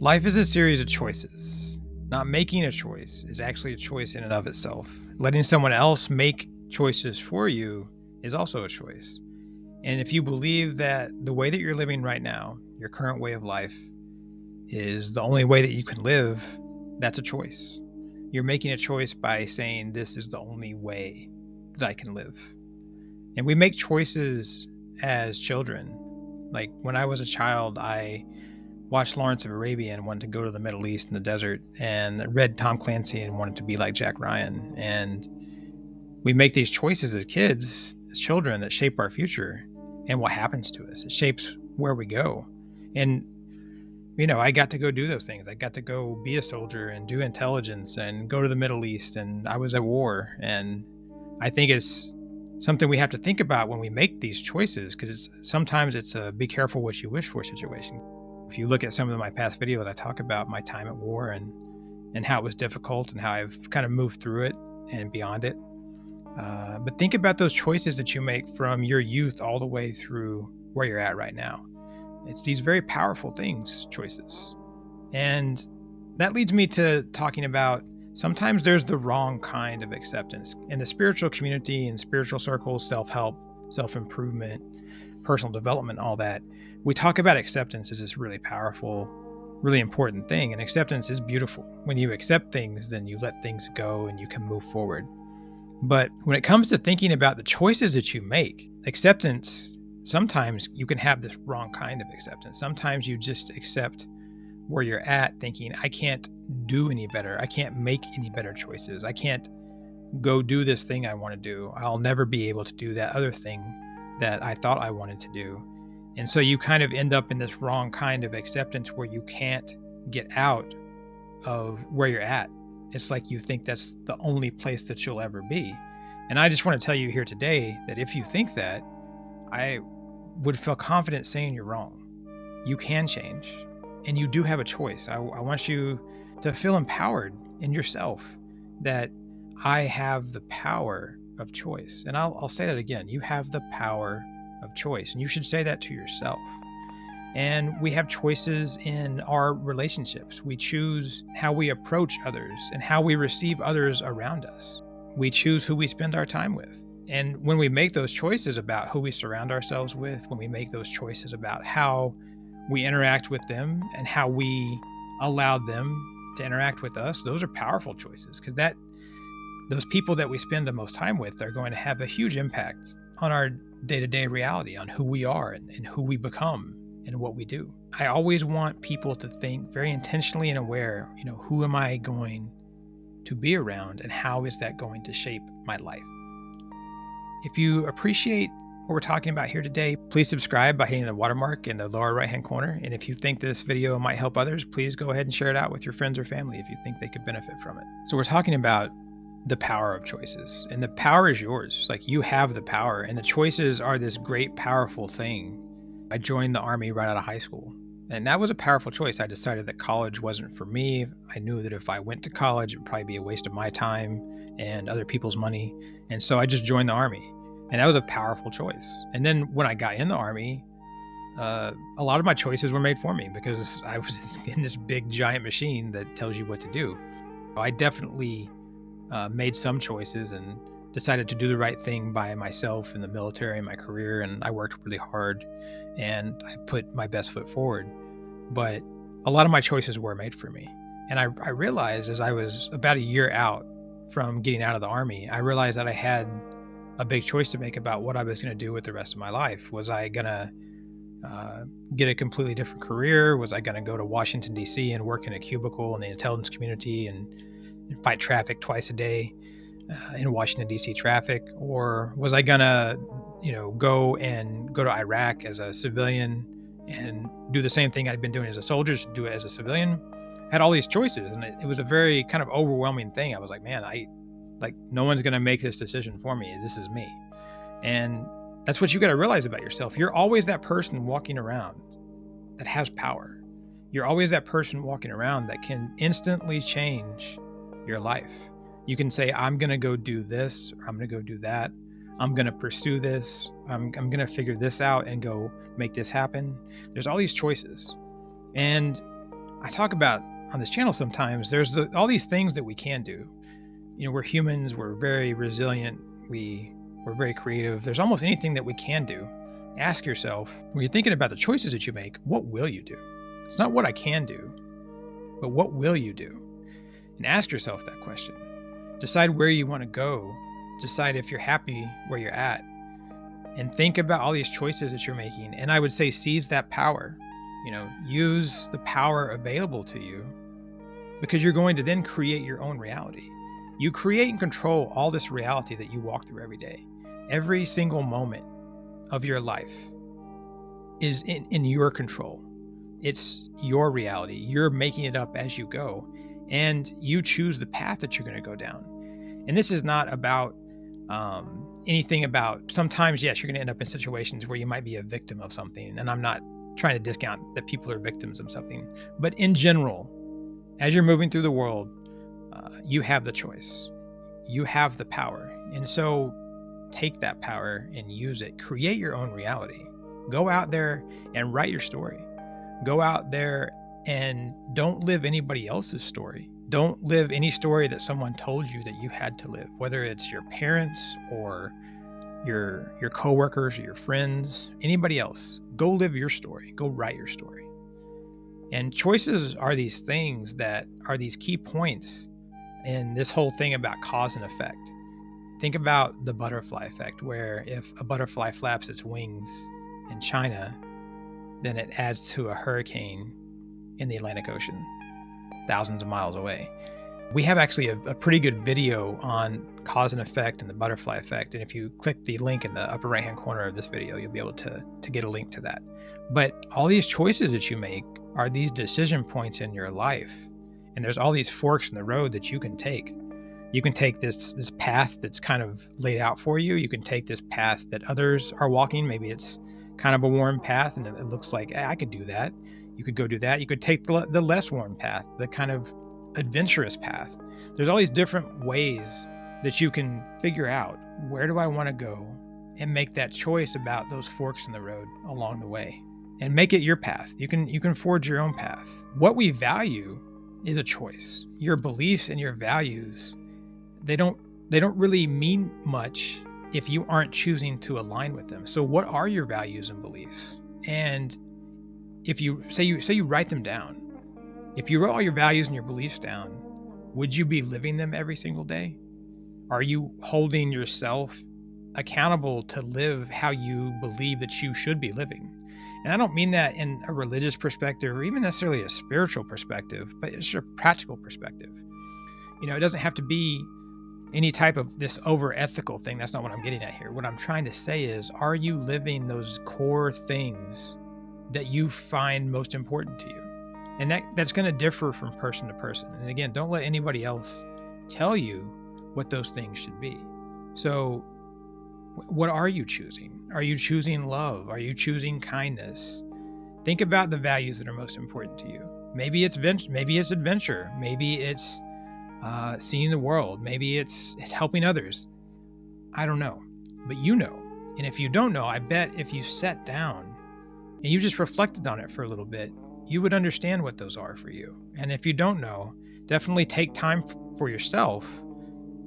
Life is a series of choices. Not making a choice is actually a choice in and of itself. Letting someone else make choices for you is also a choice. And if you believe that the way that you're living right now, your current way of life, is the only way that you can live, that's a choice. You're making a choice by saying, this is the only way that I can live. And we make choices as children. Like when I was a child, I watched Lawrence of Arabia and wanted to go to the Middle East in the desert, and read Tom Clancy and wanted to be like Jack Ryan. And we make these choices as kids, as children, that shape our future and what happens to us. It shapes where we go. And, I got to go do those things. I got to go be a soldier and do intelligence and go to the Middle East, and I was at war. And I think it's something we have to think about when we make these choices, because sometimes it's a be careful what you wish for situation. If you look at some of my past videos, I talk about my time at war and how it was difficult and how I've kind of moved through it and beyond it. But think about those choices that you make from your youth all the way through where you're at right now. It's these very powerful things, choices. And that leads me to talking about sometimes there's the wrong kind of acceptance. In the spiritual community and spiritual circles, self-help, self-improvement, personal development, all that, we talk about acceptance as this really powerful, really important thing. And acceptance is beautiful. When you accept things, then you let things go and you can move forward. But when it comes to thinking about the choices that you make, acceptance, sometimes you can have this wrong kind of acceptance. Sometimes you just accept where you're at, thinking, I can't do any better. I can't make any better choices. I can't go do this thing I want to do. I'll never be able to do that other thing that I thought I wanted to do. And so you kind of end up in this wrong kind of acceptance where you can't get out of where you're at. It's like you think that's the only place that you'll ever be. And I just want to tell you here today that if you think that, I would feel confident saying you're wrong. You can change, and you do have a choice. I want you to feel empowered in yourself that I have the power of choice. And I'll say that again. You have the power of choice, and you should say that to yourself. And we have choices in our relationships. We choose how we approach others and how we receive others around us. We choose who we spend our time with. And when we make those choices about who we surround ourselves with, when we make those choices about how we interact with them and how we allow them to interact with us, those are powerful choices, because those people that we spend the most time with are going to have a huge impact on our day-to-day reality, on who we are and who we become and what we do. I always want people to think very intentionally and aware, who am I going to be around and how is that going to shape my life? If you appreciate what we're talking about here today, please subscribe by hitting the watermark in the lower right-hand corner. And if you think this video might help others, please go ahead and share it out with your friends or family if you think they could benefit from it. So we're talking about the power of choices, and the power is yours. Like, you have the power, and the choices are this great, powerful thing. I joined the Army right out of high school, and that was a powerful choice. I decided that college wasn't for me. I knew that if I went to college, it would probably be a waste of my time and other people's money. And so I just joined the Army, and that was a powerful choice. And then when I got in the Army, a lot of my choices were made for me because I was in this big giant machine that tells you what to do. I definitely made some choices and decided to do the right thing by myself in the military and my career, and I worked really hard and I put my best foot forward. But a lot of my choices were made for me. And I realized, as I was about a year out from getting out of the Army, I realized that I had a big choice to make about what I was going to do with the rest of my life. Was I going to get a completely different career? Was I going to go to Washington, D.C. and work in a cubicle in the intelligence community and fight traffic twice a day in Washington, D.C. traffic? Or was I going to, go to Iraq as a civilian and do the same thing I'd been doing as a soldier, just do it as a civilian? I had all these choices, and it was a very kind of overwhelming thing. I was like, man, no one's going to make this decision for me. This is me. And that's what you got to realize about yourself. You're always that person walking around that has power. You're always that person walking around that can instantly change your life. You can say, I'm going to go do this, or I'm going to go do that. I'm going to pursue this. I'm going to figure this out and go make this happen. There's all these choices. And I talk about on this channel sometimes, all these things that we can do. We're humans, we're very resilient, we're very creative. There's almost anything that we can do. Ask yourself, when you're thinking about the choices that you make, what will you do? It's not what I can do, but what will you do? And ask yourself that question. Decide where you want to go. Decide if you're happy where you're at. And think about all these choices that you're making. And I would say seize that power. Use the power available to you, because you're going to then create your own reality. You create and control all this reality that you walk through every day. Every single moment of your life is in your control. It's your reality. You're making it up as you go, and you choose the path that you're going to go down. And this is not about anything about, sometimes, yes, you're going to end up in situations where you might be a victim of something. And I'm not trying to discount that people are victims of something. But in general, as you're moving through the world, you have the choice. You have the power. And so take that power and use it. Create your own reality. Go out there and write your story. Go out there and don't live anybody else's story. Don't live any story that someone told you that you had to live, whether it's your parents or your coworkers or your friends, anybody else. Go live your story. Go write your story. And choices are these things that are these key points in this whole thing about cause and effect. Think about the butterfly effect, where if a butterfly flaps its wings in China, then it adds to a hurricane in the Atlantic Ocean, thousands of miles away. We have actually a pretty good video on cause and effect and the butterfly effect. And if you click the link in the upper right-hand corner of this video, you'll be able to get a link to that. But all these choices that you make are these decision points in your life. And there's all these forks in the road that you can take. You can take this path that's kind of laid out for you. You can take this path that others are walking. Maybe it's kind of a worn path and it looks like, hey, I could do that. You could go do that. You could take the less worn path, the kind of adventurous path. There's all these different ways that you can figure out, where do I want to go, and make that choice about those forks in the road along the way, and make it your path. You can forge your own path. What we value is a choice. Your beliefs and your values, they don't really mean much if you aren't choosing to align with them. So what are your values and beliefs? And if you say you write them down, if you wrote all your values and your beliefs down, would you be living them every single day? Are you holding yourself accountable to live how you believe that you should be living? And I don't mean that in a religious perspective or even necessarily a spiritual perspective, but it's a practical perspective. It doesn't have to be any type of this over ethical thing. That's not what I'm getting at here. What I'm trying to say is, are you living those core things that you find most important to you? And that's going to differ from person to person. And again, don't let anybody else tell you what those things should be. So what are you choosing? Are you choosing love? Are you choosing kindness? Think about the values that are most important to you. Maybe it's adventure. Maybe it's seeing the world. Maybe it's helping others. I don't know, but you know. And if you don't know, I bet if you sat down and you just reflected on it for a little bit, you would understand what those are for you. And if you don't know, definitely take time for yourself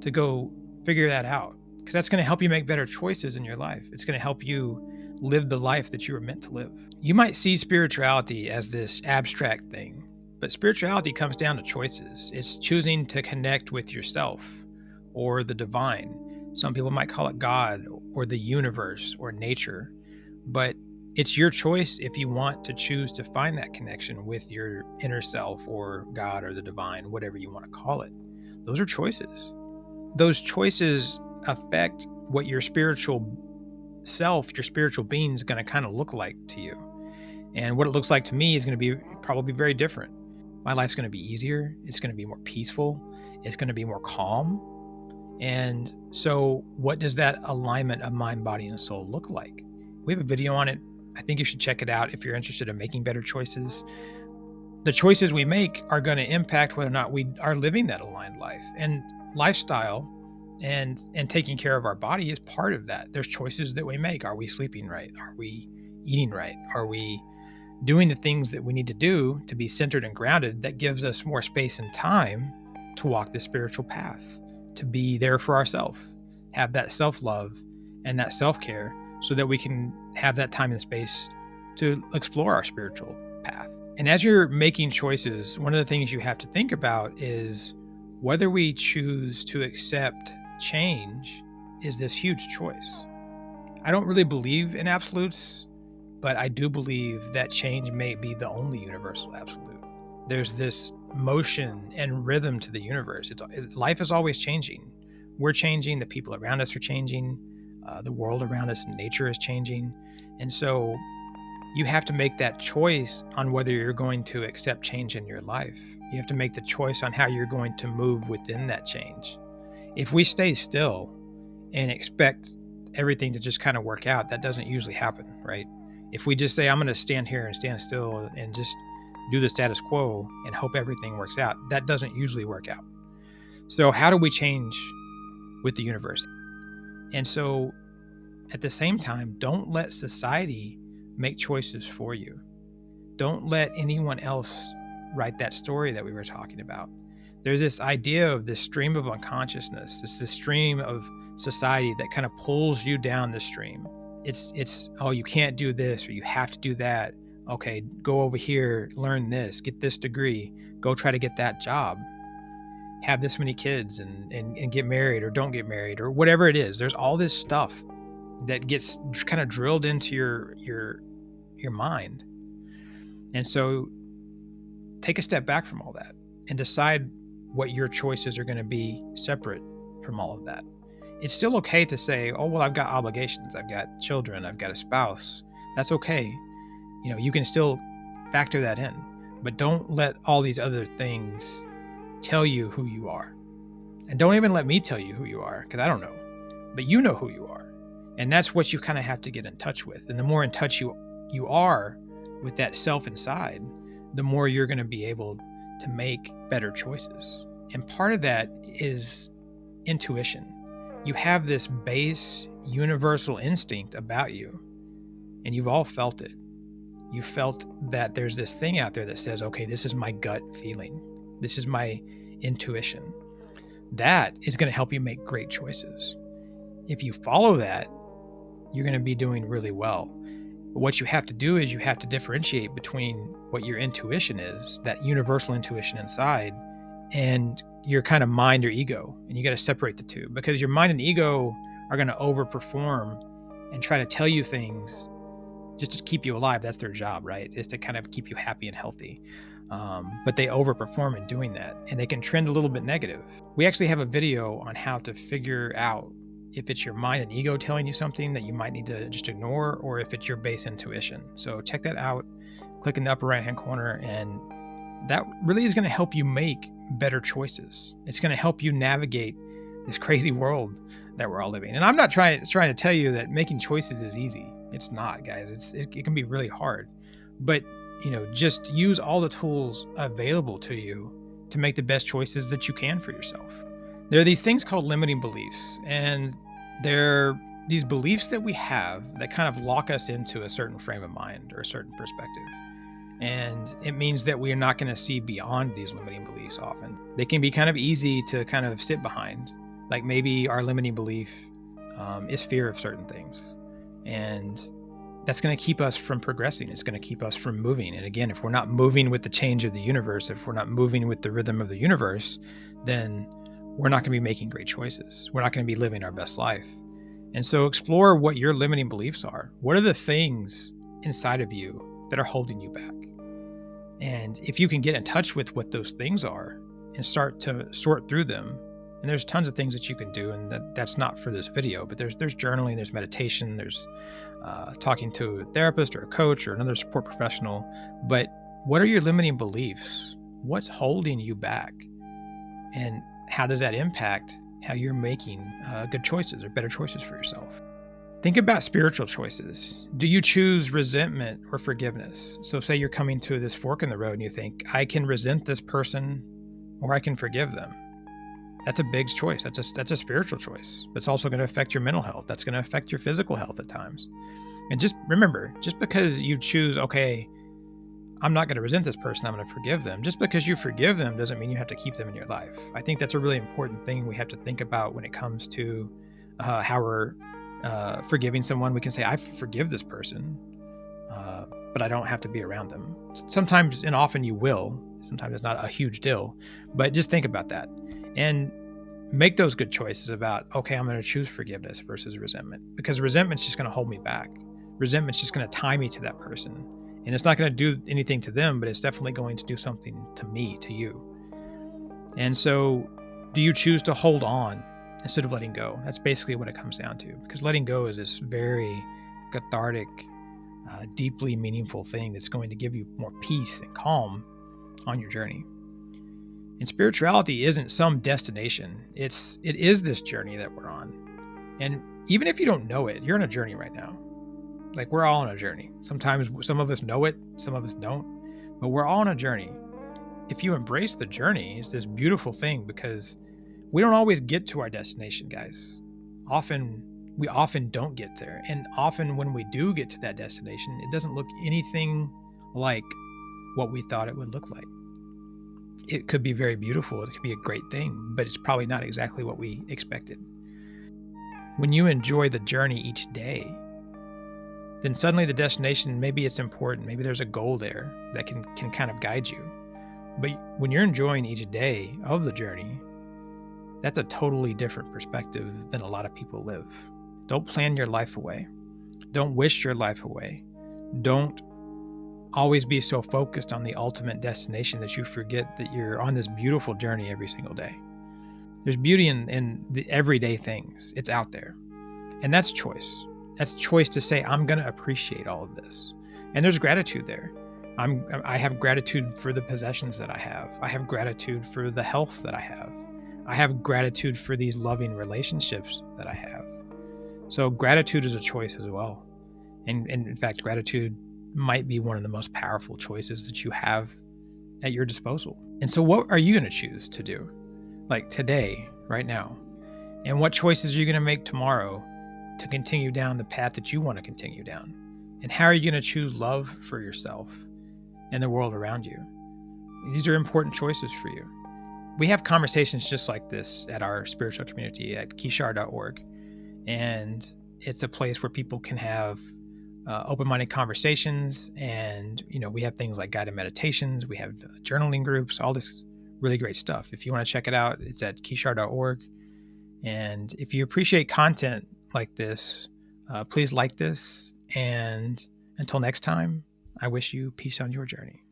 to go figure that out, because that's going to help you make better choices in your life. It's going to help you live the life that you were meant to live. You might see spirituality as this abstract thing, but spirituality comes down to choices. It's choosing to connect with yourself or the divine. Some people might call it God or the universe or nature, but it's your choice if you want to choose to find that connection with your inner self or God or the divine, whatever you want to call it. Those are choices. Those choices affect what your spiritual self, your spiritual being is going to kind of look like to you. And what it looks like to me is going to be probably very different. My life's going to be easier. It's going to be more peaceful. It's going to be more calm. And so what does that alignment of mind, body, and soul look like? We have a video on it. I think you should check it out if you're interested in making better choices. The choices we make are going to impact whether or not we are living that aligned life. And lifestyle and taking care of our body is part of that. There's choices that we make. Are we sleeping right? Are we eating right? Are we doing the things that we need to do to be centered and grounded, that gives us more space and time to walk the spiritual path, to be there for ourselves, have that self-love and that self-care, so that we can have that time and space to explore our spiritual path. And as you're making choices, one of the things you have to think about is whether we choose to accept change is this huge choice. I don't really believe in absolutes, but I do believe that change may be the only universal absolute. There's this motion and rhythm to the universe. Life is always changing. We're changing. The people around us are changing. The world around us and nature is changing. And so you have to make that choice on whether you're going to accept change in your life. You have to make the choice on how you're going to move within that change. If we stay still and expect everything to just kind of work out, that doesn't usually happen, right? If we just say, I'm going to stand here and stand still and just do the status quo and hope everything works out, that doesn't usually work out. So how do we change with the universe? And so at the same time, don't let society make choices for you. Don't let anyone else write that story that we were talking about. There's this idea of this stream of unconsciousness. It's this stream of society that kind of pulls you down the stream. It's oh, you can't do this, or you have to do that. Okay, go over here, learn this, get this degree, go try to get that job, have this many kids, and get married or don't get married, or whatever it is. There's all this stuff that gets kind of drilled into your mind. And so take a step back from all that and decide what your choices are going to be separate from all of that. It's still okay to say, oh, well, I've got obligations. I've got children. I've got a spouse. That's okay. You can still factor that in, but don't let all these other things tell you who you are. And don't even let me tell you who you are, because I don't know, but you know who you are. And that's what you kind of have to get in touch with. And the more in touch you are with that self inside, the more you're going to be able to make better choices. And part of that is intuition. You have this base universal instinct about you, and you've all felt it. You felt that there's this thing out there that says, okay, this is my gut feeling. This is my intuition. That is going to help you make great choices. If you follow that, you're going to be doing really well. But what you have to do is you have to differentiate between what your intuition is, that universal intuition inside, and your kind of mind or ego. And you got to separate the two, because your mind and ego are going to overperform and try to tell you things just to keep you alive. That's their job, right? Is to kind of keep you happy and healthy. But they overperform in doing that, and they can trend a little bit negative. We actually have a video on how to figure out if it's your mind and ego telling you something that you might need to just ignore, or if it's your base intuition. So check that out. Click in the upper right hand corner, and that really is going to help you make better choices. It's going to help you navigate this crazy world that we're all living in. And I'm not trying to tell you that making choices is easy. It's not, guys. It can be really hard. But just use all the tools available to you to make the best choices that you can for yourself. There are these things called limiting beliefs, and they're these beliefs that we have that kind of lock us into a certain frame of mind or a certain perspective. And it means that we are not going to see beyond these limiting beliefs often. They can be kind of easy to kind of sit behind. Like maybe our limiting belief is fear of certain things. And that's going to keep us from progressing. It's going to keep us from moving. And again, if we're not moving with the change of the universe, if we're not moving with the rhythm of the universe, then we're not going to be making great choices. We're not going to be living our best life. And so explore what your limiting beliefs are. What are the things inside of you that are holding you back? And if you can get in touch with what those things are and start to sort through them, and there's tons of things that you can do, and that's not for this video, but there's journaling, there's meditation, there's talking to a therapist or a coach or another support professional. But what are your limiting beliefs? What's holding you back? And how does that impact how you're making good choices or better choices for yourself? Think about spiritual choices. Do you choose resentment or forgiveness? So say you're coming to this fork in the road and you think, I can resent this person or I can forgive them. That's a big choice. That's a spiritual choice. It's also going to affect your mental health. That's going to affect your physical health at times. And just remember, just because you choose, okay, I'm not going to resent this person. I'm going to forgive them. Just because you forgive them doesn't mean you have to keep them in your life. I think that's a really important thing we have to think about when it comes to how we're forgiving someone. We can say, I forgive this person, but I don't have to be around them. Sometimes and often you will. Sometimes it's not a huge deal, but just think about that and make those good choices about, okay, I'm going to choose forgiveness versus resentment, because resentment's just going to hold me back. Resentment's just going to tie me to that person. And it's not going to do anything to them, but it's definitely going to do something to me, to you. And so, do you choose to hold on instead of letting go? That's basically what it comes down to, because letting go is this very cathartic, deeply meaningful thing that's going to give you more peace and calm on your journey. And spirituality isn't some destination. It is this journey that we're on. And even if you don't know it, you're on a journey right now. Like, we're all on a journey. Sometimes some of us know it, some of us don't, but we're all on a journey. If you embrace the journey, it's this beautiful thing, because we don't always get to our destination, guys. We often don't get there. And often when we do get to that destination, it doesn't look anything like what we thought it would look like. It could be very beautiful. It could be a great thing, but it's probably not exactly what we expected. When you enjoy the journey each day, then suddenly the destination, maybe it's important. Maybe there's a goal there that can kind of guide you. But when you're enjoying each day of the journey, that's a totally different perspective than a lot of people live. Don't plan your life away. Don't wish your life away. Don't always be so focused on the ultimate destination that you forget that you're on this beautiful journey every single day. There's beauty in the everyday things. It's out there. And that's choice. That's choice to say, I'm going to appreciate all of this. And there's gratitude there. I have gratitude for the possessions that I have. I have gratitude for the health that I have. I have gratitude for these loving relationships that I have. So gratitude is a choice as well. And in fact, gratitude might be one of the most powerful choices that you have at your disposal. And so what are you going to choose to do? Like today, right now? And what choices are you going to make tomorrow to continue down the path that you want to continue down? And how are you going to choose love for yourself and the world around you? These are important choices for you. We have conversations just like this at our spiritual community at kishar.org. And it's a place where people can have open-minded conversations. And, we have things like guided meditations. We have journaling groups, all this really great stuff. If you want to check it out, it's at kishar.org. And if you appreciate content like this, please like this. And until next time, I wish you peace on your journey.